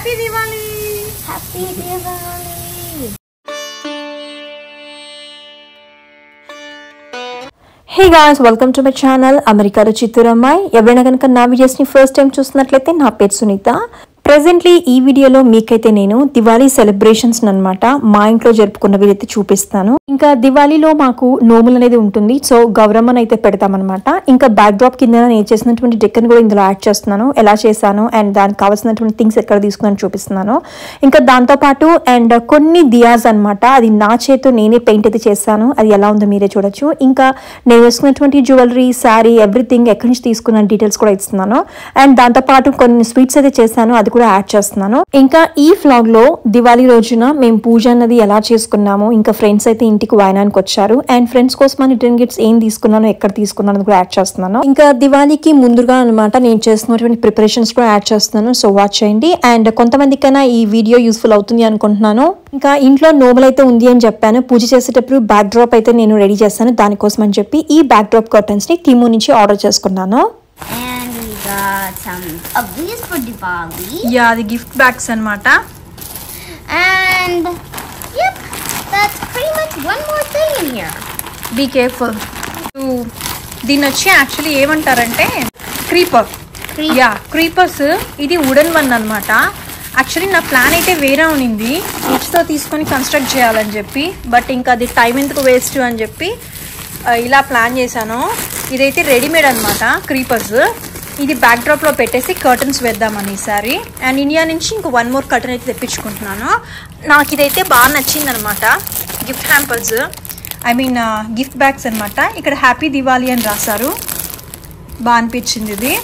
Happy Diwali. Happy Diwali. Hey guys, welcome to my channel అమెరికాలో చిత్తూరు అమ్మాయి. ఎవరైనా కనుక నా వీడియోస్ని ఫస్ట్ టైం చూస్తున్నట్లయితే నా పేరు సునీత. ప్రెజెంట్లీ ఈ వీడియోలో మీకైతే నేను దివాళీ సెలబ్రేషన్స్ అనమాట మా ఇంట్లో జరుపుకున్నవి అయితే చూపిస్తాను. ఇంకా దివాళీలో మాకు నోములు అనేది ఉంటుంది, సో గౌరమ్మను అయితే పెడతామన్నమాట. ఇంకా బ్యాక్ డ్రాప్ కింద నేను చేసినటువంటి డెక్కన్ కూడా ఇందులో యాడ్ చేస్తున్నాను, ఎలా చేశాను అండ్ దానికి కావాల్సినటువంటి థింగ్స్ ఎక్కడ తీసుకున్నాను చూపిస్తున్నాను. ఇంకా దాంతోపాటు అండ్ కొన్ని దియాస్ అనమాట, అది నా చేతితో నేనే పెయింట్ అయితే చేశాను, అది ఎలా ఉందో మీరే చూడొచ్చు. ఇంకా నేను వేసుకున్నటువంటి జ్యువెలరీ, శారీ, ఎవ్రీథింగ్ ఎక్కడి నుంచి తీసుకున్న డీటెయిల్స్ కూడా ఇస్తున్నాను. అండ్ దాంతోపాటు కొన్ని స్వీట్స్ అయితే చేశాను, అది కూడా యాడ్ చేస్తున్నాను. ఇంకా ఈ వ్లాగ్ లో దివాళీ రోజున మేము పూజ అన్నది ఎలా చేసుకున్నాము, ఇంకా ఫ్రెండ్స్ అయితే ఇంటికి వాయనానికి వచ్చారు అండ్ ఫ్రెండ్స్ కోసం రిటర్న్ గిఫ్ట్స్ ఏం తీసుకున్నాను, ఎక్కడ తీసుకున్నాను కూడా యాడ్ చేస్తున్నాను. ఇంకా దివాళీకి ముందుగా అనమాట నేను చేస్తున్నటువంటి ప్రిపరేషన్స్ కూడా యాడ్ చేస్తున్నాను, సో వాచ్ చేయండి. అండ్ కొంతమందికైనా ఈ వీడియో యూస్ఫుల్ అవుతుంది అనుకుంటున్నాను. ఇంకా ఇంట్లో నోబుల్ అయితే ఉంది అని చెప్పాను, పూజ చేసేటప్పుడు బ్యాక్ డ్రాప్ అయితే నేను రెడీ చేస్తాను దానికోసం అని చెప్పి ఈ బ్యాక్ డ్రాప్ కర్టన్స్ ని టీమూ నుంచి ఆర్డర్ చేసుకున్నాను. Got some of these for Diwali. Yeah, the gift bags anamata. And yep, that's pretty much one more thing in here. Be careful. దీని వచ్చి యాక్చువల్లీ ఏమంటారంటే క్రీపర్. Yeah, creepers. ఇది wooden one అనమాట. Actually నా plan అయితే వేరే ఉన్నింది, వుడ్స్తో తీసుకొని కన్స్ట్రక్ట్ చేయాలని చెప్పి, బట్ ఇంకా అది టైం ఎందుకు వేస్ట్ అని చెప్పి ఇలా ప్లాన్ చేశాను. ఇదైతే రెడీమేడ్ అనమాట క్రీపర్స్. ఇది బ్యాక్ డ్రాప్ లో పెట్టేసి కర్టన్స్ వేద్దామని ఈసారి. అండ్ ఇండియా నుంచి ఇంకో వన్ మోర్ కర్టన్ అయితే తెప్పించుకుంటున్నాను. నాకు ఇదైతే బాగా నచ్చింది అనమాట. Gift hampers, I mean gift bags అనమాట. ఇక్కడ హ్యాపీ దివాళీ అని రాశారు, బాగా అనిపించింది ఇది.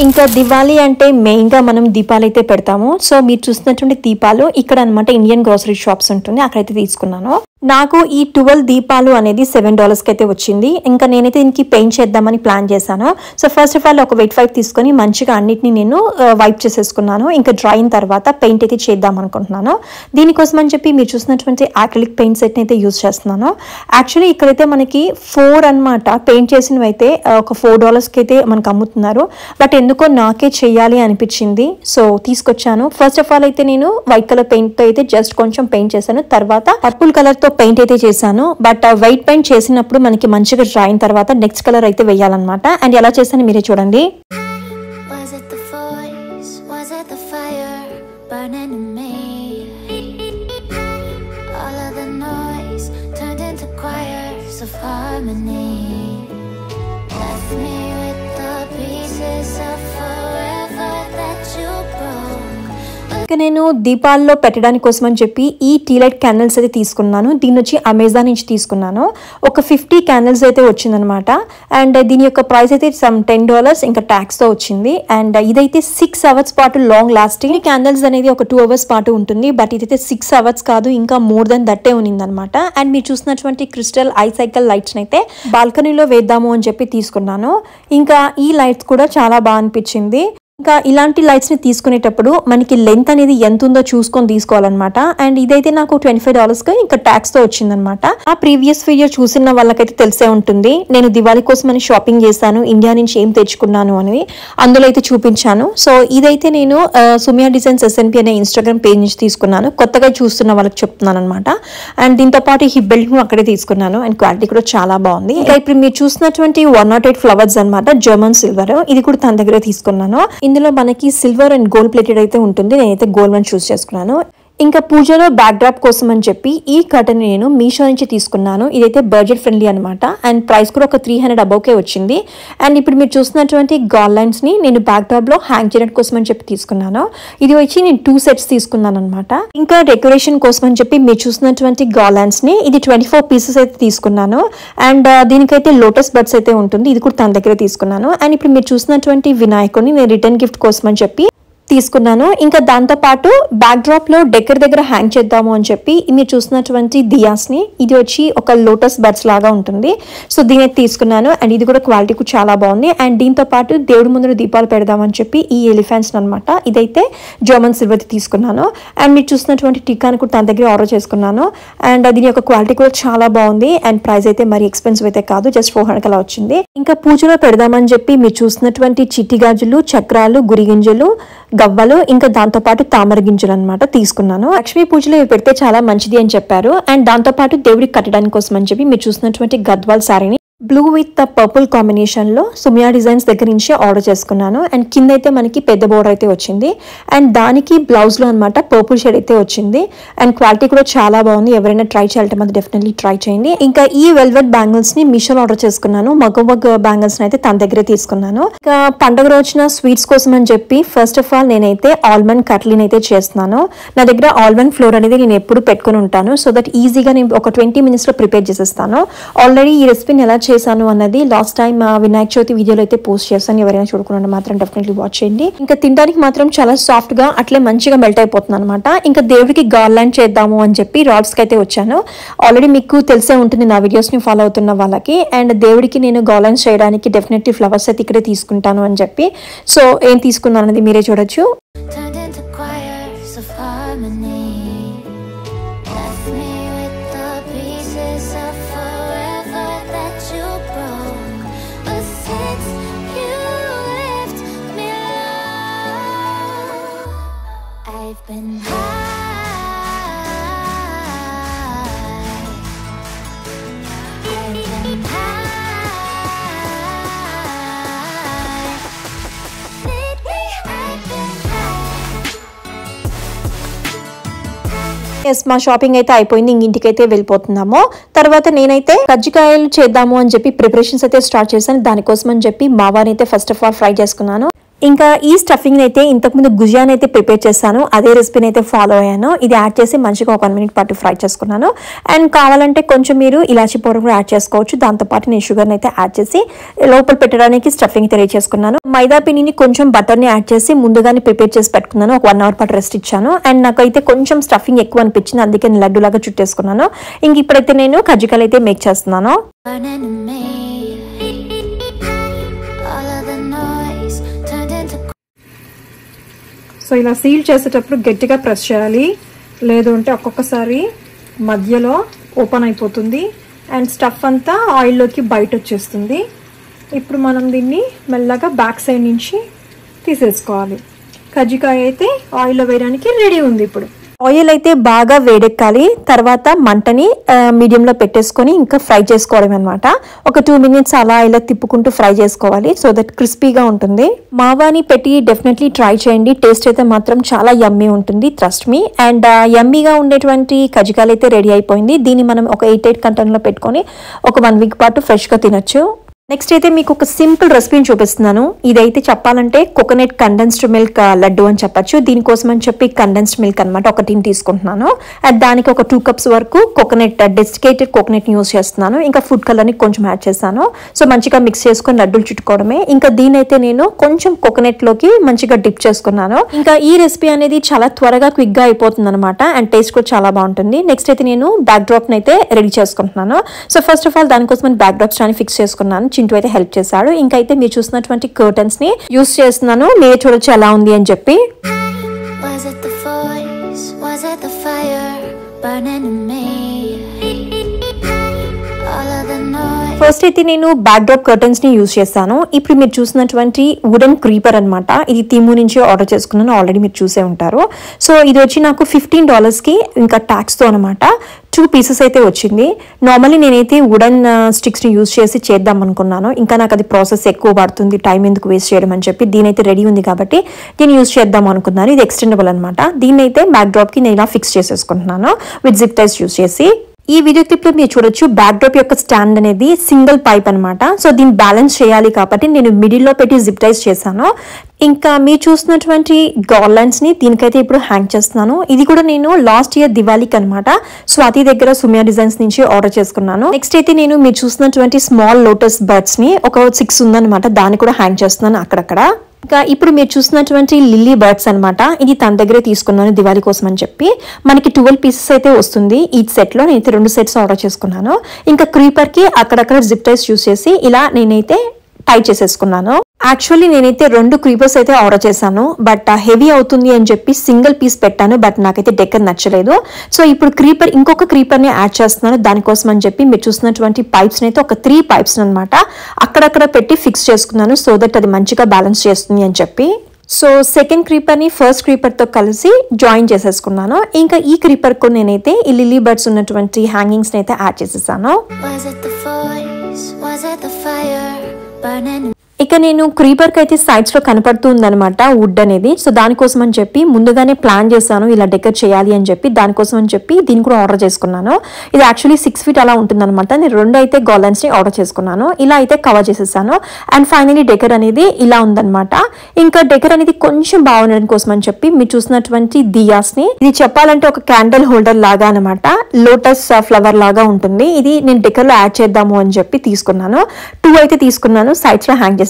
ఇంకా దివాళీ అంటే మెయిన్గా మనం దీపాలు అయితే పెడతాము. సో మీరు చూసినటువంటి దీపాలు ఇక్కడ అనమాట ఇండియన్ గ్రోసరీ షాప్స్ ఉంటుంది, అక్కడైతే తీసుకున్నాను. నాకు ఈ 12 దీపాలు అనేది $7 అయితే వచ్చింది. ఇంకా నేనైతే దీనికి పెయింట్ చేద్దామని ప్లాన్ చేశాను. సో ఫస్ట్ ఆఫ్ ఆల్ ఒక వెట్ వైప్ తీసుకొని మంచిగా అన్నిటిని నేను వైప్ చేసేసుకున్నాను. ఇంకా డ్రై అయిన తర్వాత పెయింట్ అయితే చేద్దాం అనుకుంటున్నాను. దీనికోసం అని చెప్పి మీరు చూసినటువంటి యాక్రిలిక్ పెయింట్ సెట్ని అయితే యూజ్ చేస్తున్నాను. యాక్చువల్లీ ఇక్కడైతే మనకి 4 అనమాట పెయింట్ చేసినవి అయితే ఒక $4 అయితే మనకు అమ్ముతున్నారు. బట్ ఎందుకో నాకే చెయ్యాలి అనిపించింది, సో తీసుకొచ్చాను. ఫస్ట్ ఆఫ్ ఆల్ అయితే నేను వైట్ కలర్ పెయింట్తో అయితే జస్ట్ కొంచెం పెయింట్ చేశాను, తర్వాత పర్పుల్ కలర్తో పెయింట్ అయితే చేశాను. బట్ వైట్ పెయింట్ చేసినప్పుడు మనకి మంచిగా డ్రై అయిన తర్వాత నెక్స్ట్ కలర్ అయితే వేయాలన్నమాట. అండ్ ఎలా చేశాను మీరే చూడండి. నేను దీపాల్లో పెట్టడానికి కోసం అని చెప్పి ఈ టీ లైట్ క్యాండిల్స్ అయితే తీసుకున్నాను. దీని వచ్చి అమెజాన్ నుంచి తీసుకున్నాను. ఒక 50 క్యాండిల్స్ అయితే వచ్చిందనమాట. అండ్ దీని యొక్క ప్రైస్ అయితే సమ్ $10 ఇంకా ట్యాక్స్తో వచ్చింది. అండ్ ఇదైతే 6 అవర్స్ పాటు లాంగ్ లాస్టింగ్. క్యాండిల్స్ అనేది ఒక 2 అవర్స్ పాటు ఉంటుంది, బట్ ఇదైతే 6 అవర్స్ కాదు, ఇంకా మోర్ దెన్ దట్టే ఉన్నిందనమాట. అండ్ మీరు చూసినటువంటి క్రిస్టల్ ఐ సైకిల్ లైట్స్ అయితే బాల్కనీలో వేద్దాము అని చెప్పి తీసుకున్నాను. ఇంకా ఈ లైట్స్ కూడా చాలా బాగా అనిపించింది. ఇంకా ఇలాంటి లైట్స్ని తీసుకునేటప్పుడు మనకి లెంత్ అనేది ఎంత ఉందో చూసుకొని తీసుకోవాలన్నమాట. అండ్ ఇదైతే నాకు $25 ఇంకా ట్యాక్స్తో వచ్చిందనమాట. ఆ ప్రీవియస్ వీడియో చూసిన వాళ్ళకైతే తెలిసే ఉంటుంది, నేను దివాళీ కోసం అని షాపింగ్ చేశాను, ఇండియా నుంచి ఏం తెచ్చుకున్నాను అని అందులో అయితే చూపించాను. సో ఇదైతే నేను సుమియా డిజైన్స్ SNP అనే ఇన్స్టాగ్రామ్ పేజ్ నుంచి తీసుకున్నాను. కొత్తగా చూస్తున్న వాళ్ళకి చెప్తున్నాను అనమాట. అండ్ దీంతో పాటు ఈ బెల్ట్ అక్కడే తీసుకున్నాను. అండ్ క్వాలిటీ కూడా చాలా బాగుంది. ఇంకా ఇప్పుడు మీరు చూసినటువంటి 108 ఫ్లవర్స్ అనమాట, జర్మన్ సిల్వర్. ఇది కూడా తన దగ్గర తీసుకున్నాను. ఇందులో మనకి సిల్వర్ అండ్ గోల్డ్ ప్లేటెడ్ అయితే ఉంటుంది, నేనైతే గోల్డ్ వన్ చూస్ చేసుకున్నాను. ఇంకా పూజలో బ్యాక్ డ్రాప్ కోసం అని చెప్పి ఈ కర్టన్ నేను మీషో నుంచి తీసుకున్నాను. ఇదైతే బడ్జెట్ ఫ్రెండ్లీ అనమాట. అండ్ ప్రైస్ కూడా ఒక 300 అబౌవ్కే వచ్చింది. అండ్ ఇప్పుడు మీరు చూసినటువంటి గాల్ లైన్స్ ని నేను బ్యాక్ డ్రాప్ లో హ్యాంగ్ చేయడం కోసం అని చెప్పి తీసుకున్నాను. ఇది వచ్చి నేను 2 సెట్స్ తీసుకున్నాను అనమాట. ఇంకా డెకరేషన్ కోసం అని చెప్పి మీరు చూసినటువంటి గాల్ లైన్స్ ని ఇది 24 పీసెస్ అయితే తీసుకున్నాను. అండ్ దీనికైతే లోటస్ బడ్స్ అయితే ఉంటుంది, ఇది కూడా తన దగ్గర తీసుకున్నాను. అండ్ ఇప్పుడు మీరు చూసినటువంటి వినాయకుడిని నేను రిటర్న్ గిఫ్ట్ కోసం అని చెప్పి తీసుకున్నాను. ఇంకా దాంతో పాటు బ్యాక్ డ్రాప్ లో డెక్కర్ దగ్గర హ్యాంగ్ చేద్దాము అని చెప్పి మీరు చూసినటువంటి దియాస్ ని, ఇది వచ్చి ఒక లోటస్ బడ్స్ లాగా ఉంటుంది, సో దీని తీసుకున్నాను. అండ్ ఇది కూడా క్వాలిటీ కూడా చాలా బాగుంది. అండ్ దీంతో పాటు దేవుడి ముందు దీపాలు పెడదామని చెప్పి ఈ ఎలిఫెంట్స్ అనమాట, ఇదైతే జర్మన్ సిల్వర్ తీసుకున్నాను. అండ్ మీరు చూసినటువంటి టిక్కాని కూడా తన దగ్గర ఆర్డర్ చేసుకున్నాను. అండ్ దీని యొక్క క్వాలిటీ కూడా చాలా బాగుంది. అండ్ ప్రైస్ అయితే మరి ఎక్స్పెన్సివ్ అయితే కాదు, జస్ట్ 400 అలా వచ్చింది. ఇంకా పూజలో పెడదామని చెప్పి మీరు చూసినటువంటి చిట్టి గాజులు, చక్రాలు, గురిగింజలు, గవ్వలు ఇంకా దాంతో పాటు తామర గింజలు అనమాట తీసుకున్నాను. లక్ష్మీ పూజలో ఇవి పెడితే చాలా మంచిది అని చెప్పారు. అండ్ దాంతో పాటు దేవుడికి కట్టడానికి కోసం అని చెప్పి మీరు చూసినటువంటి గద్వాల్ శారీని బ్లూ విత్ పర్పుల్ కాంబినేషన్ లో సుమియా డిజైన్స్ దగ్గర నుంచి ఆర్డర్ చేసుకున్నాను. అండ్ కింద అయితే మనకి పెద్ద బోర్డర్ అయితే వచ్చింది. అండ్ దానికి బ్లౌజ్ లో అనమాట పర్పుల్ షేడ్ అయితే వచ్చింది. అండ్ క్వాలిటీ కూడా చాలా బాగుంది. ఎవరైనా ట్రై చేయాలంటే మాత్రం డెఫినెట్లీ ట్రై చేయండి. ఇంకా ఈ వెల్వెట్ బ్యాంగిల్స్ ని మీషోలో ఆర్డర్ చేసుకున్నాను. మగ్గ బ్యాంగిల్స్ అయితే తన దగ్గరే తీసుకున్నాను. ఇంకా పండుగ రోజున స్వీట్స్ కోసం అని చెప్పి ఫస్ట్ ఆఫ్ ఆల్ నేనైతే ఆల్మండ్ కట్లీని అయితే చేస్తున్నాను. నా దగ్గర ఆల్మండ్ ఫ్లోర్ అనేది నేను ఎప్పుడు పెట్టుకుని ఉంటాను. సో దట్ ఈజీగా నేను ఒక 20 minutes లో ప్రిపేర్ చేసేస్తాను. ఆల్రెడీ ఈ రెసిపీని ఎలా చేశాను అన్నది లాస్ట్ టైం వినాయక చవితి వీడియోలో అయితే పోస్ట్ చేశాను. ఎవరైనా చూడకుండా మాత్రం డెఫినెట్లీ వాచ్ చేయండి. ఇంకా తినడానికి మాత్రం చాలా సాఫ్ట్ గా అట్లే మంచిగా మెల్ట్ అయిపోతుంది అనమాట. ఇంకా దేవుడికి గార్లాండ్ చేద్దాము అని చెప్పి రాడ్స్ కి అయితే వచ్చాను. ఆల్రెడీ మీకు తెలిసే ఉంటుంది నా వీడియోస్ ని ఫాలో అవుతున్న వాళ్ళకి. అండ్ దేవుడికి నేను గార్లాండ్ చేయడానికి డెఫినెట్లీ ఫ్లవర్స్ అయితే ఇక్కడే తీసుకుంటాను అని చెప్పి సో ఏం తీసుకున్నాను అనేది మీరే చూడొచ్చు. మా షాపింగ్ అయితే అయిపోయింది. ఇంటికి అయితే వెళ్ళిపోతున్నాము. తర్వాత నేనైతే కజ్జికాయలు చేద్దాము అని చెప్పి ప్రిపరేషన్స్ అయితే స్టార్ట్ చేశాను. దానికోసం అని చెప్పి మావాని అయితే ఫస్ట్ ఆఫ్ ఆల్ ఫ్రై చేసుకున్నాను. ఇంకా ఈ స్టఫింగ్ అయితే ఇంతకుముందు గుజియాని అయితే ప్రిపేర్ చేశాను. అదే రెసిపీని అయితే ఫాలో అయ్యాను. ఇది యాడ్ చేసి మంచిగా ఒక 1 minute పాటు ఫ్రై చేసుకున్నాను. అండ్ కావాలంటే కొంచెం మీరు ఇలాచీ పౌడర్ కూడా యాడ్ చేసుకోవచ్చు. దాంతోపాటు నేను షుగర్ని అయితే యాడ్ చేసి లోపల పెట్టడానికి స్టఫింగ్ అయితే రెడీ చేసుకున్నాను. మైదా పిండిని కొంచెం బటర్ని యాడ్ చేసి ముందుగానే ప్రిపేర్ చేసి పెట్టుకున్నాను. ఒక 1 hour పాటు రెస్ట్ ఇచ్చాను. అండ్ నాకైతే కొంచెం స్టఫింగ్ ఎక్కువ అనిపించింది. అందుకే నేను లడ్డు లాగా చుట్టేసుకున్నాను. ఇంక ఇప్పుడైతే నేను కజ్జికాయలు అయితే మేక్ చేస్తున్నాను. సో ఇలా సీల్ చేసేటప్పుడు గట్టిగా ప్రెస్ చేయాలి. లేదు అంటే ఒక్కొక్కసారి మధ్యలో ఓపెన్ అయిపోతుంది అండ్ స్టఫ్ అంతా ఆయిల్లోకి బయట వచ్చేస్తుంది. ఇప్పుడు మనం దీన్ని మెల్లగా బ్యాక్ సైడ్ నుంచి తీసేసుకోవాలి. కజ్జికాయ అయితే ఆయిల్లో వేయడానికి రెడీ ఉంది. ఇప్పుడు ఆయిల్ అయితే బాగా వేడెక్కాలి. తర్వాత మంటని మీడియంలో పెట్టేసుకొని ఇంకా ఫ్రై చేసుకోవడం అనమాట. ఒక 2 minutes అలా ఇలా తిప్పుకుంటూ ఫ్రై చేసుకోవాలి. సో దట్ క్రిస్పీగా ఉంటుంది. మావాని పెట్టి డెఫినెట్లీ ట్రై చేయండి. టేస్ట్ అయితే మాత్రం చాలా యమ్మీ ఉంటుంది. Trust me. అండ్ యమ్మీగా ఉండేటువంటి కజ్జికాయలు అయితే రెడీ అయిపోయింది. దీన్ని మనం ఒక 8 కంటైనర్లో పెట్టుకొని ఒక 1 week పాటు ఫ్రెష్గా తినొచ్చు. నెక్స్ట్ అయితే మీకు ఒక సింపుల్ రెసిపీని చూపిస్తున్నాను. ఇదైతే చెప్పాలంటే కోకోనట్ కండెన్స్డ్ మిల్క్ లడ్డు అని చెప్పచ్చు. దీనికోసం అని చెప్పి కండెన్స్డ్ మిల్క్ అనమాట ఒకటిని తీసుకుంటున్నాను. అండ్ దానికి ఒక 2 cups వరకు కోకోనట్ డెసికేటెడ్ కోకోనట్ యూస్ చేస్తున్నాను. ఇంకా ఫుడ్ కలర్ని కొంచెం యాడ్ చేస్తాను. సో మంచిగా మిక్స్ చేసుకొని లడ్డూలు చుట్టుకోవడమే. ఇంకా దీనైతే నేను కొంచెం కోకోనట్ లోకి మంచిగా డిప్ చేసుకున్నాను. ఇంకా ఈ రెసిపీ అనేది చాలా త్వరగా క్విక్ గా అయిపోతుంది అనమాట. అండ్ టేస్ట్ కూడా చాలా బాగుంటుంది. నెక్స్ట్ అయితే నేను బ్యాక్ డ్రాప్ అయితే రెడీ చేసుకుంటున్నాను. సో ఫస్ట్ ఆఫ్ ఆల్ దానికోసం బ్యాక్ డ్రాప్స్ అని ఫిక్స్ చేసుకున్నాను. చింటూ అయితే హెల్ప్ చేశాడు. ఇంకైతే మీరు చూసినటువంటి కర్టన్స్ ని యూస్ చేస్తున్నాను. మీరే చూడొచ్చు ఎలా ఉంది అని చెప్పి. ఫస్ట్ అయితే నేను బ్యాక్ డ్రాప్ కర్టన్స్ ని యూజ్ చేస్తాను. ఇప్పుడు మీరు చూసినటువంటి వుడెన్ క్రీపర్ అనమాట. ఇది తిము నుంచి ఆర్డర్ చేసుకున్నాను. ఆల్రెడీ మీరు చూసే ఉంటారు. సో ఇది వచ్చి నాకు $15 కి ఇంకా ట్యాక్స్ తో అనమాట 2 pieces అయితే వచ్చింది. నార్మల్లీ నేనైతే వుడెన్ స్టిక్స్ ని యూజ్ చేసి చేద్దాం అనుకున్నాను. ఇంకా నాకు అది ప్రాసెస్ ఎక్కువ పడుతుంది, టైం ఎందుకు వేస్ట్ చేయడం అని చెప్పి దీనైతే రెడీ ఉంది కాబట్టి దీన్ని యూజ్ చేద్దాం అనుకున్నాను. ఇది ఎక్స్టెండబుల్ అనమాట. దీన్నైతే బ్యాక్ డ్రాప్ కి నేను ఇలా ఫిక్స్ చేసేసుకుంటున్నాను విత్ జిప్ టైస్ యూజ్ చేసి. ఈ వీడియో క్లిప్ లో మీరు చూడొచ్చు బ్యాక్ డ్రాప్ యొక్క స్టాండ్ అనేది సింగిల్ పైప్ అనమాట. సో దీన్ని బ్యాలెన్స్ చేయాలి కాబట్టి నేను మిడిల్ లో పెట్టి జిప్ టైస్ చేశాను. ఇంకా మీరు చూసినటువంటి గార్లాండ్స్ ని దీనికైతే ఇప్పుడు హ్యాంగ్ చేస్తున్నాను. ఇది కూడా నేను లాస్ట్ ఇయర్ దివాళీకి అనమాట స్వాతి దగ్గర సుమియా డిజైన్స్ నుంచి ఆర్డర్ చేసుకున్నాను. నెక్స్ట్ అయితే నేను మీరు చూసినటువంటి స్మాల్ లోటస్ బర్డ్స్ ని ఒక 6 ఉందన్నమాట. దాన్ని కూడా హ్యాంగ్ చేస్తున్నాను అక్కడక్కడ. ఇంకా ఇప్పుడు మీరు చూసినటువంటి లిల్లీ బర్డ్స్ అనమాట. ఇది తన దగ్గరే తీసుకున్నాను దివాళీ కోసం అని చెప్పి. మనకి 12 pieces అయితే వస్తుంది ఈ సెట్ లో. నేనైతే 2 sets ఆర్డర్ చేసుకున్నాను. ఇంకా క్రీపర్ కి అక్కడక్కడ జిప్ టైస్ యూస్ చేసి ఇలా నేనైతే టై చేసేసుకున్నాను. యాక్చువల్లీ నేనైతే 2 క్రీపర్స్ అయితే ఆర్డర్ చేశాను. బట్ హెవీ అవుతుంది అని చెప్పి సింగిల్ పీస్ పెట్టాను. బట్ నాకైతే డెక్కర్ నచ్చలేదు. సో ఇప్పుడు ఇంకొక క్రీపర్ ని యాడ్ చేస్తున్నాను. దానికోసం అని చెప్పి మీరు చూసినటువంటి పైప్స్ అయితే ఒక 3 pipes అనమాట అక్కడక్కడ పెట్టి ఫిక్స్ చేసుకున్నాను. సో దట్ అది మంచిగా బ్యాలెన్స్ చేస్తుంది అని చెప్పి. సో సెకండ్ క్రీపర్ని ఫస్ట్ క్రీపర్తో కలిసి జాయిన్ చేసేసుకున్నాను. ఇంకా ఈ క్రీపర్కు నేనైతే ఈ లిల్లీ బర్డ్స్ ఉన్నటువంటి హ్యాంగింగ్స్ని అయితే యాడ్ చేసేసాను. ఇక నేను క్రీపర్కి అయితే సైడ్స్లో కనపడుతూ ఉందనమాట వుడ్ అనేది. సో దానికోసం అని చెప్పి ముందుగానే ప్లాన్ చేశాను ఇలా డెకర్ చేయాలి అని చెప్పి. దానికోసం అని చెప్పి దీన్ని కూడా ఆర్డర్ చేసుకున్నాను. ఇది యాక్చువల్లీ 6 feet అలా ఉంటుందన్నమాట. నేను 2 అయితే గార్లెండ్స్ని ఆర్డర్ చేసుకున్నాను. ఇలా అయితే కవర్ చేసేసాను. అండ్ ఫైనలీ డెకర్ అనేది ఇలా ఉందన్నమాట. ఇంకా డెకర్ అనేది కొంచెం బాగుండడం కోసం అని చెప్పి మీరు చూసినటువంటి దియాస్ని, ఇది చెప్పాలంటే ఒక క్యాండిల్ హోల్డర్ లాగా అనమాట. లోటస్ ఫ్లవర్ లాగా ఉంటుంది. ఇది నేను డెకర్లో యాడ్ చేద్దాము అని చెప్పి తీసుకున్నాను. 2 అయితే తీసుకున్నాను, సైడ్స్లో హ్యాంగ్ చేసేసాను.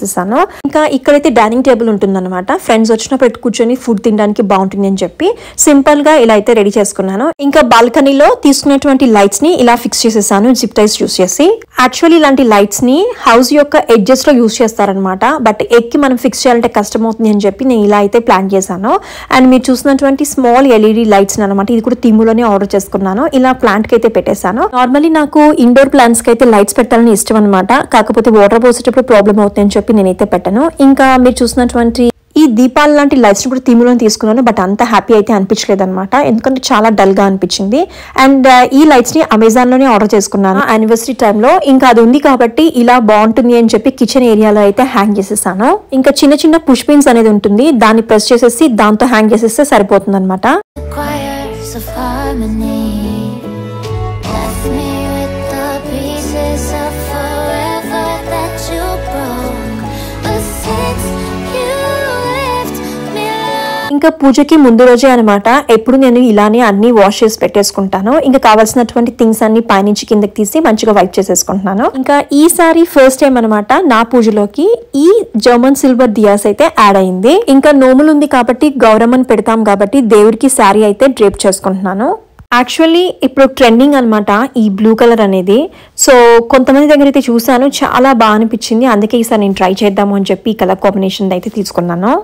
ఇంకా ఇక్కడైతే డైనింగ్ టేబుల్ ఉంటుందన్నమాట. ఫ్రెండ్స్ వచ్చినప్పుడు కూర్చొని ఫుడ్ తినడానికి బాగుంటుంది అని చెప్పి సింపుల్ గా ఇలా అయితే రెడీ చేసుకున్నాను. ఇంకా బాల్కనీలో తీసుకున్నటువంటి లైట్స్ ని ఇలా ఫిక్స్ చేసేసాను జిప్ టైస్ యూస్ చేసి. యాక్చువల్లీ ఇలాంటి లైట్స్ ని హౌస్ యొక్క ఎడ్జెస్ లో యూస్ చేస్తారనమాట. బట్ ఎక్కి మనం ఫిక్స్ చేయాలంటే కష్టం అవుతుంది అని చెప్పి నేను ఇలా అయితే ప్లాన్ చేశాను. అండ్ మీరు చూసినటువంటి స్మాల్ ఎల్ఈడి లైట్స్ అనమాట. ఇది కూడా తిమ్ములోనే ఆర్డర్ చేసుకున్నాను. ఇలా ప్లాంట్ కి అయితే పెట్టేశాను. నార్మల్లీ నాకు ఇండోర్ ప్లాంట్స్ కి అయితే లైట్స్ పెట్టాలని ఇష్టం అనమాట. కాకపోతే వాటర్ పోసేటప్పుడు ప్రాబ్లం అవుతుంది అని చెప్పి నేనైతే పెట్టాను. ఇంకా మీరు చూసినటువంటి ఈ దీపాలు లాంటి లైట్స్ కూడా థీమ్లో తీసుకున్నాను. బట్ అంత హ్యాపీ అయితే అనిపించలేదు అనమాట. ఎందుకంటే చాలా డల్ గా అనిపించింది. అండ్ ఈ లైట్స్ ని అమెజాన్ లోనే ఆర్డర్ చేసుకున్నాను యానివర్సరీ టైంలో. ఇంకా అది ఉంది కాబట్టి ఇలా బాగుంటుంది అని చెప్పి కిచెన్ ఏరియాలో అయితే హ్యాంగ్ చేసేసాను. ఇంకా చిన్న చిన్న పుష్ పిన్స్ అనేది ఉంటుంది. దాన్ని ప్రెస్ చేసేసి దాంతో హ్యాంగ్ చేసేస్తే సరిపోతుంది అనమాట. ఇంకా పూజకి ముందు రోజే అనమాట. ఎప్పుడు నేను ఇలానే అన్ని వాష్ చేసి పెట్టేసుకుంటాను. ఇంకా కావాల్సినటువంటి థింగ్స్ అన్ని పైనుంచి కిందకి తీసి మంచిగా వైప్ చేసేసుకుంటున్నాను. ఇంకా ఈసారి ఫస్ట్ టైం అనమాట నా పూజలోకి ఈ జర్మన్ సిల్వర్ దియాస్ అయితే యాడ్ అయింది. ఇంకా నోములు ఉంది కాబట్టి గౌరమ్మని పెడతాం కాబట్టి దేవుడికి శారీ అయితే డ్రేప్ చేసుకుంటున్నాను. యాక్చువల్లీ ఇప్పుడు ట్రెండింగ్ అనమాట ఈ బ్లూ కలర్ అనేది. సో కొంతమంది దగ్గర అయితే చూసాను, చాలా బాగా అనిపించింది. అందుకే ఈసారి నేను ట్రై చేద్దాము అని చెప్పి ఈ కలర్ కాంబినేషన్ అయితే తీసుకున్నాను.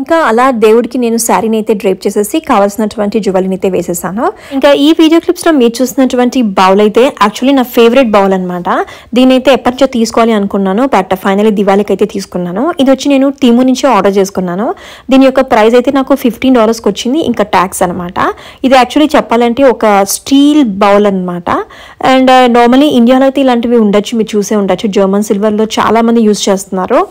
ఇంకా అలా దేవుడికి నేను శారీని అయితే డ్రేప్ చేసేసి కావాల్సినటువంటి జ్యువెలరీని అయితే వేసేసాను. ఇంకా ఈ వీడియో క్లిప్స్ లో మీరు చూసినటువంటి బౌల్ అయితే యాక్చువల్లీ నా ఫేవరెట్ బౌల్ అనమాట. దీని అయితే ఎప్పటి నుంచో తీసుకోవాలి అనుకున్నాను. బట్ ఫైనల్లీ దివాళీకి అయితే తీసుకున్నాను. ఇది వచ్చి నేను టీము నుంచి ఆర్డర్ చేసుకున్నాను. దీని యొక్క ప్రైస్ అయితే నాకు $15 వచ్చింది, ఇంకా ట్యాక్స్ అనమాట. ఇది యాక్చువల్లీ చెప్పాలంటే ఒక స్టీల్ బౌల్ అనమాట. అండ్ నార్మల్లీ ఇండియాలో అయితే ఇలాంటివి ఉండొచ్చు, మీరు చూసే ఉండొచ్చు. జర్మన్ సిల్వర్ లో చాలా మంది యూజ్ చేస్తున్నారు.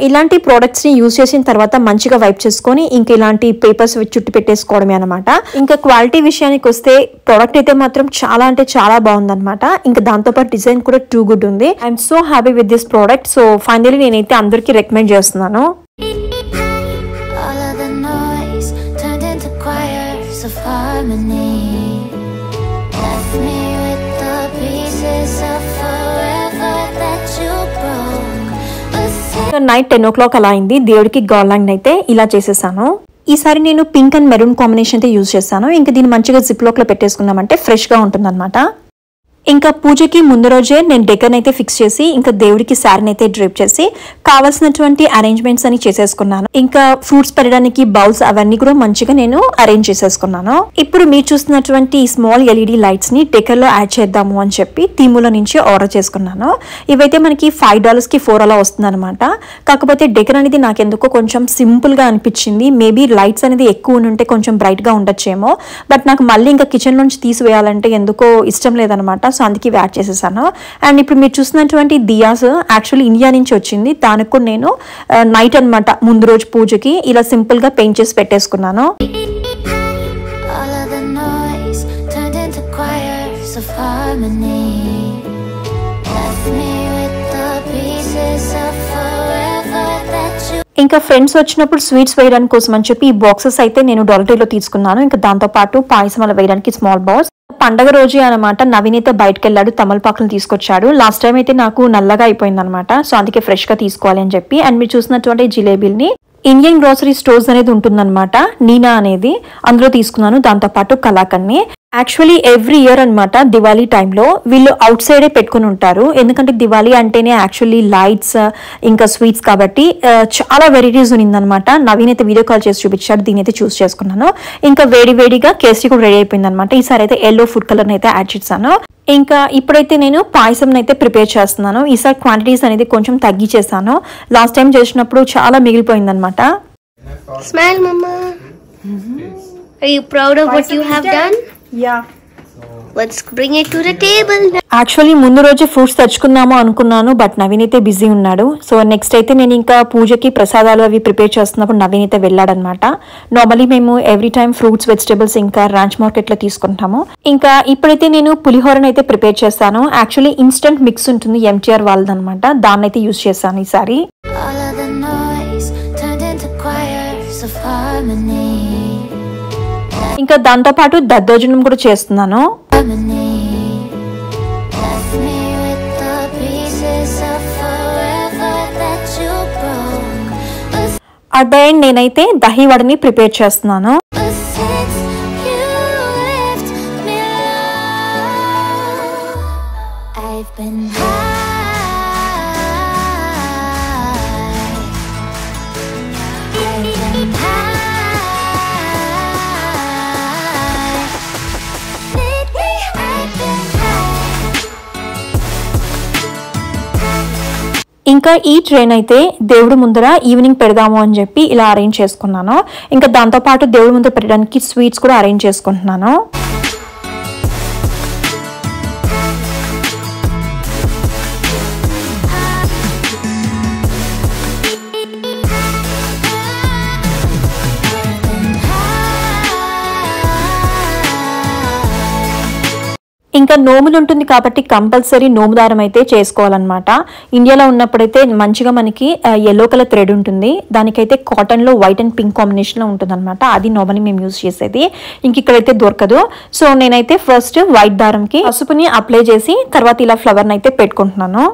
ఇలాంటి ప్రోడక్ట్స్ ని యూజ్ చేసిన తర్వాత మంచిగా వైప్ చేసుకొని ఇంకా ఇలాంటి పేపర్స్ చుట్టు పెట్టేసుకోవడమే అనమాట. ఇంకా క్వాలిటీ విషయానికి వస్తే ప్రోడక్ట్ అయితే మాత్రం చాలా అంటే చాలా బాగుందన్నమాట. ఇంకా దాంతోపాటు డిజైన్ కూడా టూ గుడ్ ఉంది. I'm so happy with this product. So finally నేనైతే అందరికీ రికమెండ్ చేస్తున్నాను. నైట్ 10 o'clock అలా అయింది. దేవుడికి గార్లాండ్ అయితే ఇలా చేసేసాను. ఈసారి నేను పింక్ అండ్ మెరూన్ కాంబినేషన్ అయితే యూజ్ చేశాను. ఇంకా దీన్ని మంచిగా జిప్ లాక్ లో పెట్టేసుకున్నామంటే ఫ్రెష్ గా ఉంటుంది అనమాట. ఇంకా పూజకి ముందు రోజే నేను డెకర్ని అయితే ఫిక్స్ చేసి ఇంకా దేవుడికి శారీని అయితే డ్రేప్ చేసి కావాల్సినటువంటి అరేంజ్మెంట్స్ అని చేసేసుకున్నాను. ఇంకా ఫ్రూట్స్ పెట్టడానికి బౌల్స్ అవన్నీ కూడా మంచిగా నేను అరేంజ్ చేసేసుకున్నాను. ఇప్పుడు మీరు చూస్తున్నటువంటి ఈ స్మాల్ ఎల్ఈడి లైట్స్ ని డెకర్ లో యాడ్ చేద్దాము అని చెప్పి థీముల నుంచి ఆర్డర్ చేసుకున్నాను. ఇవైతే మనకి $5 కి 4 అలా వస్తుంది అనమాట. కాకపోతే డెకర్ అనేది నాకు ఎందుకో కొంచెం సింపుల్ గా అనిపించింది. మేబీ లైట్స్ అనేది ఎక్కువ ఉంటే కొంచెం బ్రైట్ గా ఉండొచ్చేమో. బట్ నాకు మళ్ళీ ఇంకా కిచెన్ నుంచి తీసివేయాలంటే ఎందుకో ఇష్టం లేదనమాట. సో అందుకే యాడ్ చేసేసాను. అండ్ ఇప్పుడు మీరు చూసినటువంటి దియాస్ యాక్చువల్లీ ఇండియా నుంచి వచ్చింది. దానికి కూడా నేను నైట్ అనమాట ముందు రోజు పూజకి ఇలా సింపుల్ గా పెయింట్ చేసి పెట్టేసుకున్నాను. ఇంకా ఫ్రెండ్స్ వచ్చినప్పుడు స్వీట్స్ వేయడానికి కోసం అని చెప్పి ఈ బాక్సెస్ అయితే నేను డాలర్లో తీసుకున్నాను. ఇంకా దాంతో పాటు పాయసం అలా వేయడానికి స్మాల్ బాక్స్. పండగ రోజే అనమాట నవీన్ అయితే బయటకు వెళ్ళాడు, తమలపాకులు తీసుకొచ్చాడు. లాస్ట్ టైం అయితే నాకు నల్లగా అయిపోయింది అనమాట. సో అందుకే ఫ్రెష్ గా తీసుకోవాలి అని చెప్పి. అండ్ మీరు చూసినటువంటి జిలేబీల్ని ఇండియన్ గ్రోసరీ స్టోర్స్ అనేది ఉంటుందన్నమాట, నీనా అనేది, అందులో తీసుకున్నాను. దాంతో పాటు కలాకండ్ని. యాక్చువల్లీ ఎవ్రీ ఇయర్ అనమాట దివాళీ టైంలో వీళ్ళు అవుట్ సైడే పెట్టుకుని ఉంటారు. ఎందుకంటే దివాళీ అంటేనే యాక్చువల్లీ లైట్స్ ఇంకా స్వీట్స్ కాబట్టి చాలా వెరైటీస్ ఉన్నిందనమాట. నవీన్ అయితే వీడియో కాల్ చేసి చూపించాడు, దీని అయితే చూస్ చేసుకున్నాను. ఇంకా వేడిగా కేసరి కూడా రెడీ అయిపోయింది అనమాట. ఈసారి అయితే ఎల్లో ఫుడ్ కలర్ని అయితే యాడ్ చేశాను. ఇంకా ఇప్పుడైతే నేను పాయసం అయితే ప్రిపేర్ చేస్తున్నాను. ఈసారి క్వాంటిటీస్ అనేది కొంచెం తగ్గించేసాను. లాస్ట్ టైం చేసినప్పుడు చాలా మిగిలిపోయింది అనమాట. Smile, Mama. Are you proud of what you have done? Yeah. Let's bring it to the table now. Actually ముందు రోజు ఫ్రూట్స్ తెచ్చుకుందాము అనుకున్నాను, బట్ నవీన్ అయితే బిజీ ఉన్నాడు. సో నెక్స్ట్ అయితే నేను ఇంకా పూజకి ప్రసాదాలు అవి ప్రిపేర్ చేస్తున్నప్పుడు నవీన్ అయితే వెళ్ళాడనమాట. నార్మలీ మేము ఎవ్రీ టైం ఫ్రూట్స్, వెజిటబుల్స్ ఇంకా రాంచ్ మార్కెట్లో తీసుకుంటాము. ఇంకా ఇప్పుడైతే నేను పులిహోరని అయితే ప్రిపేర్ చేస్తాను. యాక్చువల్లీ ఇన్స్టెంట్ మిక్స్ ఉంటుంది ఎంటీఆర్ వాళ్ళదనమాట, దాన్ని అయితే యూజ్ చేశాను ఈసారి. ఇంకా దాంతో పాటు దద్దోజనం కూడా చేస్తున్నాను. అట్ ద ఎండ్ నేనైతే దహీ వడని ప్రిపేర్ చేస్తున్నాను. ఇంకా ఈ ట్రైన్ అయితే దేవుడి ముందర ఈవినింగ్ పెడదాము అని చెప్పి ఇలా అరేంజ్ చేసుకున్నాను. ఇంకా దాంతోపాటు దేవుడి ముందర పెట్టడానికి స్వీట్స్ కూడా అరేంజ్ చేసుకుంటున్నాను. ఇంకా నోములు ఉంటుంది కాబట్టి కంపల్సరీ నోముదారం అయితే చేసుకోవాలన్నమాట. ఇండియాలో ఉన్నప్పుడైతే మంచిగా మనకి ఎల్లో కలర్ థ్రెడ్ ఉంటుంది, దానికైతే కాటన్లో వైట్ అండ్ పింక్ కాంబినేషన్లో ఉంటుంది అనమాట. అది నోమని మేము యూజ్ చేసేది, ఇంక ఇక్కడైతే దొరకదు. సో నేనైతే ఫస్ట్ వైట్ దారంకి పసుపుని అప్లై చేసి తర్వాత ఇలా ఫ్లవర్ని అయితే పెట్టుకుంటున్నాను.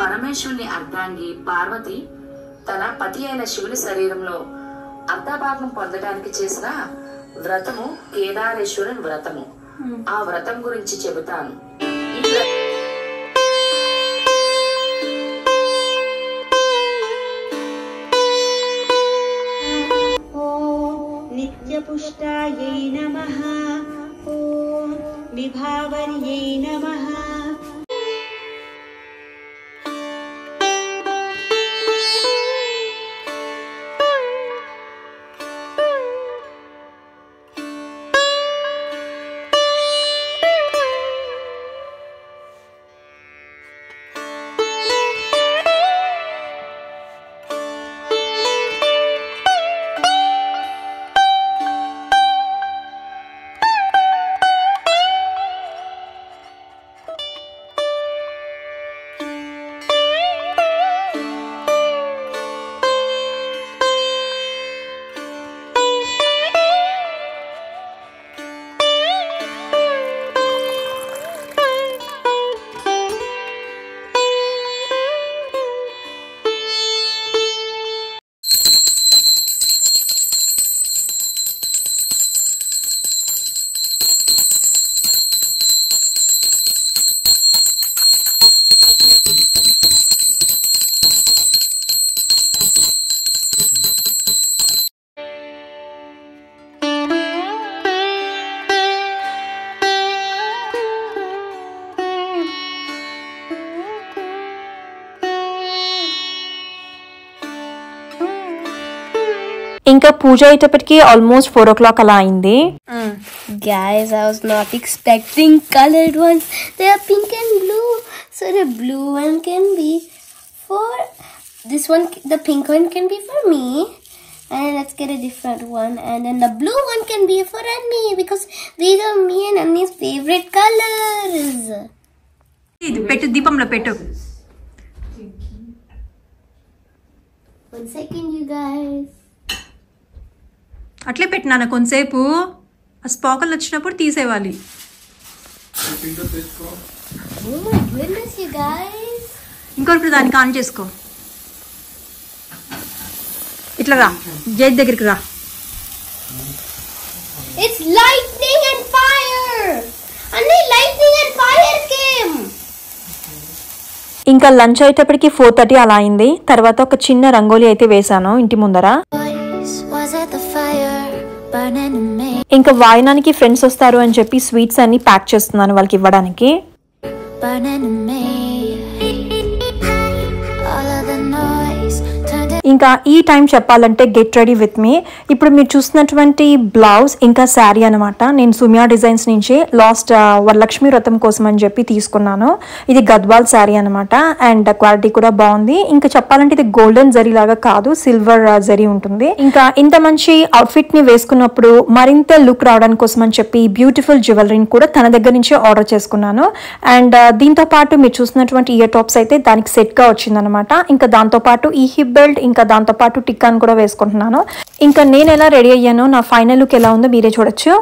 పరమేశ్వరుని అర్ధాంగి పార్వతి తన పతి అయిన శివుని శరీరంలో అర్ధభాగం పొందడానికి చేసిన వ్రతము కేదారేశ్వరుని వ్రతము. ఆ వ్రతం గురించి చెబుతాను. నిత్యపుష్టాయై నమః. ఓం విభావర్యై నమః. ఇంకా పూజ అయ్యేటప్పటికి ఆల్మోస్ట్ 4 o'clock అలా అయింది. Guys, I was not expecting colored ones. They are pink and blue. So the blue one can be for this one. The pink one can be for me. And let's get a different one. And then the blue one can be for Annie because these are me and Annie's favorite colors. పెట్టు, దీపంలో పెట్టు. 1 second, you guys. అట్లే పెట్టినాను కొంతసేపు, ఆ స్పాకల్ వచ్చినప్పుడు తీసేవాలి. Oh my goodness, you guys. ఇంకొకటి దానికి ఆన్ చేసుకో. ఇట్లా రా, గేట్ దగ్గరికి రా. It's lightning and fire. And lightning and fire came. ఇంకా లంచ్ అయ్యేటప్పటికి 4:30 అలా అయింది. తర్వాత ఒక చిన్న రంగోలీ అయితే వేసాను ఇంటి ముందర. ఇంకా వాయనానికి ఫ్రెండ్స్ వస్తారు అని చెప్పి స్వీట్స్ అన్ని ప్యాక్ చేస్తున్నాను వాళ్ళకి ఇవ్వడానికి. ఇంకా ఈ టైం చెప్పాలంటే గెట్ రెడీ విత్ మీ. ఇప్పుడు మీరు చూసినటువంటి బ్లౌజ్ ఇంకా శారీ అనమాట. నేను సుమియా డిజైన్స్ నుంచి లాస్ట్ వరలక్ష్మి వ్రతం కోసం అని చెప్పి తీసుకున్నాను. ఇది గద్వాల్ శారీ అనమాట. అండ్ క్వాలిటీ కూడా బాగుంది. ఇంకా చెప్పాలంటే ఇది గోల్డెన్ జరీ లాగా కాదు, సిల్వర్ జరీ ఉంటుంది. ఇంకా ఇంత మంచి అవుట్ఫిట్ ని వేసుకున్నప్పుడు మరింత లుక్ రావడానికి కోసం అని చెప్పి బ్యూటిఫుల్ జ్యువెలరీని కూడా తన దగ్గర నుంచి ఆర్డర్ చేసుకున్నాను. అండ్ దీంతో పాటు మీరు చూసినటువంటి ఇయర్ టాప్స్ అయితే దానికి సెట్ గా వచ్చిందనమాట. ఇంకా దాంతో పాటు ఈ హిప్ బెల్ట్ ఇంకా దాంతో పాటు టిక్కాన్ కూడా వేసుకుంటున్నాను. ఇంకా నేను ఎలా రెడీ అయ్యానో నా ఫైనల్ లుక్ ఎలా ఉందో మీరే చూడొచ్చు.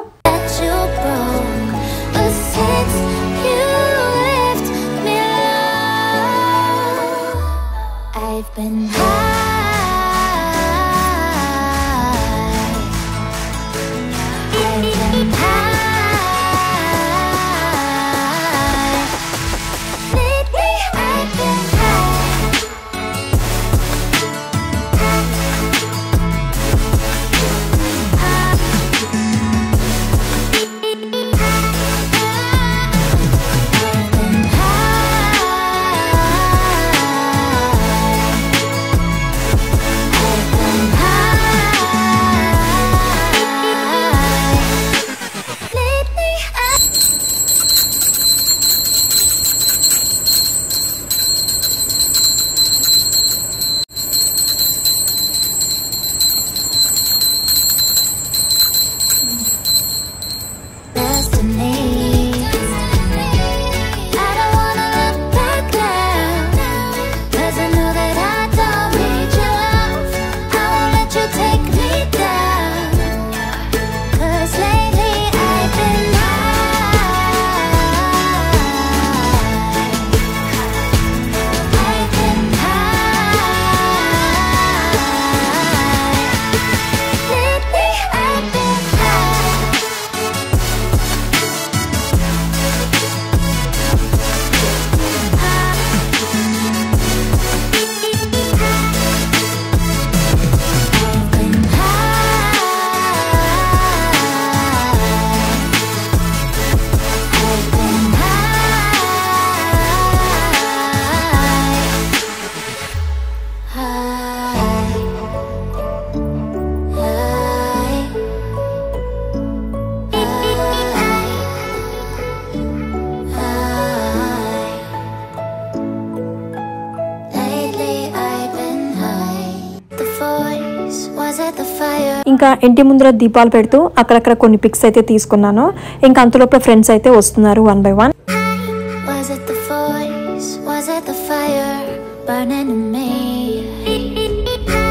ఇంకా ఇంటి ముందర దీపాలు పెడుతూ అక్కడక్కడ కొన్ని పిక్స్ అయితే తీసుకున్నాను. ఇంకా అంతలోపల ఫ్రెండ్స్ అయితే వస్తున్నారు 1 by 1.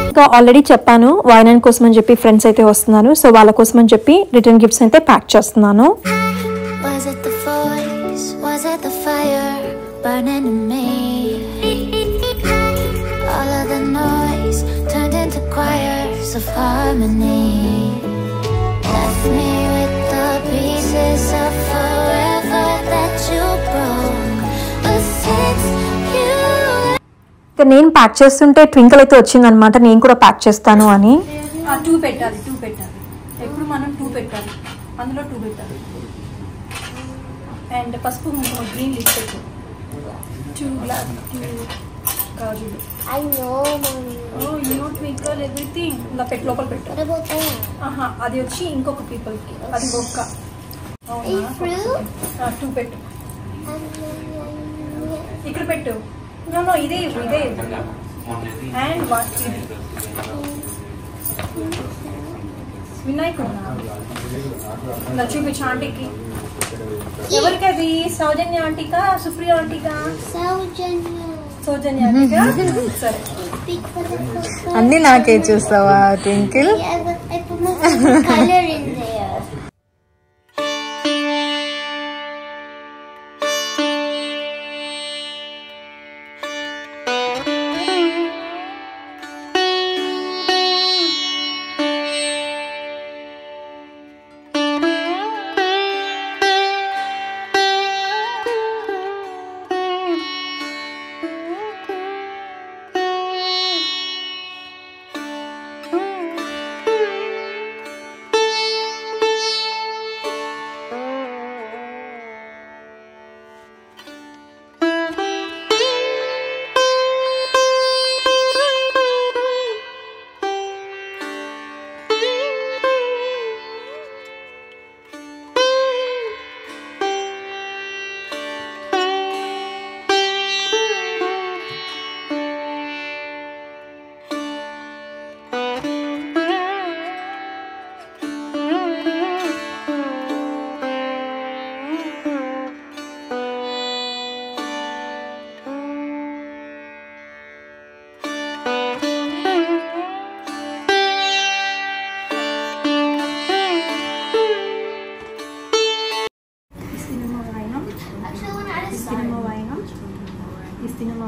ఇంకా ఆల్రెడీ చెప్పాను వాయనాన్ కోసం అని చెప్పి ఫ్రెండ్స్ అయితే వస్తున్నారు. సో వాళ్ళ కోసం అని చెప్పి రిటర్న్ గిఫ్ట్స్ అయితే ప్యాక్ చేస్తున్నాను. Of harmony left me with the pieces of forever that you broke. నేను ప్యాక్ చేస్తుంటే ట్వింకిల్ అయితే వచ్చిందనమాట. నేను కూడా ప్యాక్ చేస్తాను అని. 2 పెట్టాలి ఎప్పుడు మనం 2 పెట్టాలి, అందులో 2 పెట్టాలి. అండ్ పసుపు గ్రీన్ లిస్ట్ పెట్టు. 2 గాజులు. I know, mommy. Oh, you know twinkle everything. ఇలా పెట్టు, లోపల పెట్టు. What about that? అది వచ్చి ఇంకొక పీపుల్కి, అది ఒక్క. అవునా? 2 పెట్టు. ఇక్కడ పెట్టు. నో ఇదే ఇదే. అండ్ వాట్ ఇది వినాయకుడు ఇలా చూపించు ఆంటీకి. ఎవరికి అది? సౌజన్య ఆంటీకా, సుప్రియ ఆంటీకా? సౌజన్య ఆంటీకా. సరే అన్ని నాకే చూస్తావా Twinkle? I put my favorite color in there.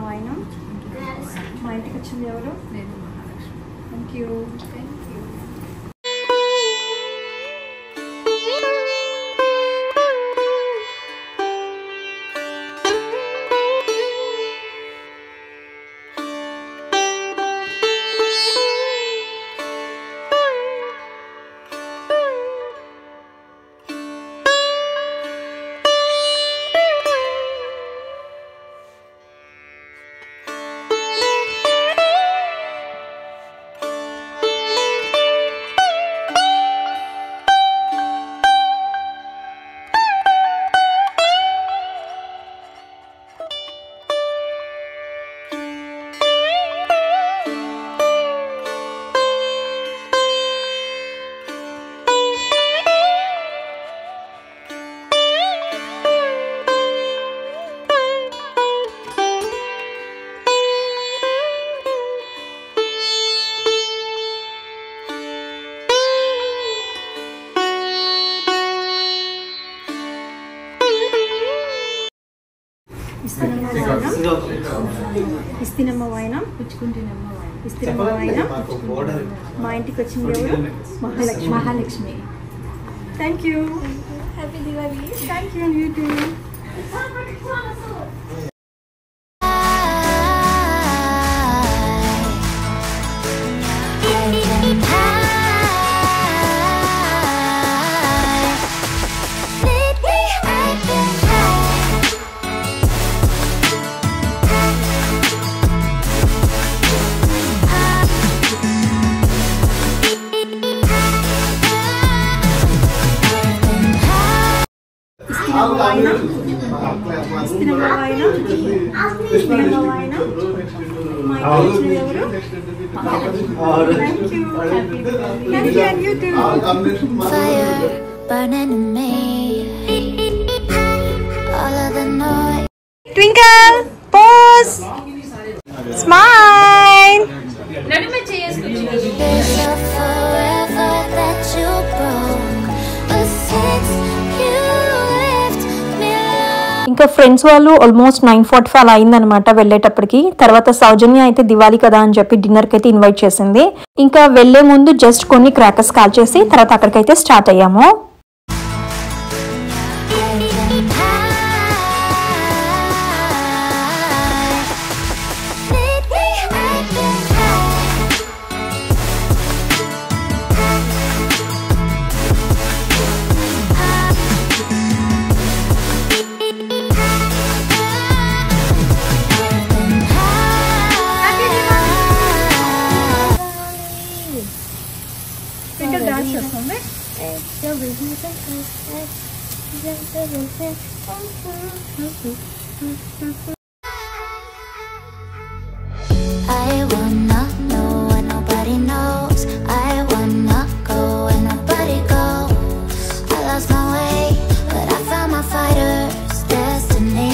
వాయినం. మా ఇంటికి వచ్చింది ఎవరు? Thank you. ఇస్తినమ్మ వాయినం. ఇస్తినమ్మ వాయినం. మా ఇంటికి వచ్చింది ఎవరు? Mahalakshmi. Thank you. Happy Diwali. Thank you. You too. Twinkle, pose, smile. ఇంకా ఫ్రెండ్స్ వాళ్ళు ఆల్మోస్ట్ 9:45 అలా అయిందనమాట వెళ్ళేటప్పటికి. తర్వాత సౌజన్య అయితే దివాళీ కదా అని చెప్పి డిన్నర్కి అయితే ఇన్వైట్ చేసింది. ఇంకా వెళ్లే ముందు జస్ట్ కొన్ని క్రాకర్స్ కాల్ చేసి తర్వాత అక్కడికైతే స్టార్ట్ అయ్యాము. I wanna know what nobody knows. I wanna go where nobody goes. I lost my way, but I found my fighter's destiny.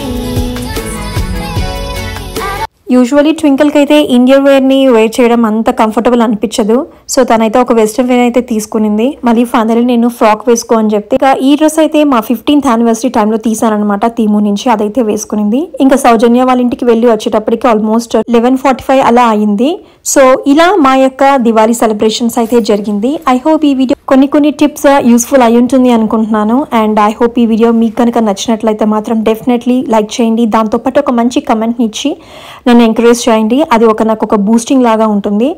Usually ట్వింకిల్కి అయితే ఇండియన్ వేర్ని వేర్ చేయడం అంత కంఫర్టబుల్ అనిపించదు. సో తనైతే ఒక వెస్ట్రన్ వేర్ అయితే తీసుకునింది. మళ్ళీ ఫైనల్లీ నేను ఫ్రాక్ వేసుకో అని చెప్తే ఇంకా ఈ డ్రెస్ అయితే మా 15th యానివర్సరీ టైంలో తీసానమాట తీము నుంచి. అదైతే వేసుకునింది. ఇంకా సౌజన్య వాళ్ళ ఇంటికి వెళ్ళి వచ్చేటప్పటికి ఆల్మోస్ట్ 11:45 అలా అయింది. సో ఇలా మా యొక్క దివాళీ సెలబ్రేషన్స్ అయితే జరిగింది. ఐ హోప్ ఈ వీడియో కొన్ని టిప్స్ యూస్ఫుల్ అయి ఉంటుంది అనుకుంటున్నాను. అండ్ ఐ హోప్ ఈ వీడియో మీకు కనుక నచ్చినట్లయితే మాత్రం డెఫినెట్లీ లైక్ చేయండి. దాంతోపాటు ఒక మంచి కమెంట్ని ఇచ్చి నన్ను ఎంకరేజ్ చేయండి. అది నాకు ఒక బూస్టింగ్ లాగా ఉంటుంది.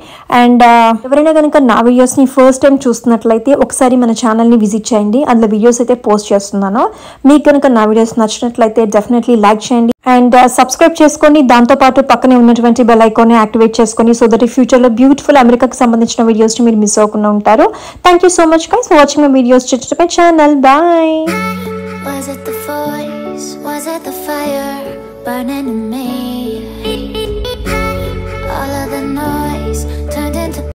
అండ్ ఎవరైనా కనుక నా వీడియోస్ని ఫస్ట్ టైం చూస్తున్నట్లయితే ఒకసారి మన ఛానల్ని విజిట్ చేయండి. అందులో వీడియోస్ అయితే పోస్ట్ చేస్తున్నాను. మీకు కనుక నా వీడియోస్ నచ్చినట్లయితే డెఫినెట్లీ లైక్ చేయండి అండ్ సబ్స్క్రైబ్ చేసుకోండి. దాంతోపాటు పక్కనే ఉన్నటువంటి బెల్ ఐకాన్ని యాక్టివేట్ చేసుకొని సో దట్ ఫ్యూచర్లో బ్యూటిఫుల్ అమెరికాకి సంబంధించిన వీడియోస్ని మీరు మిస్ అవ్వకుండా ఉంటారు. Thank you so much guys for watching my videos. Subscribe to my channel. Bye. Was it the voice? Was it the fire burning in me?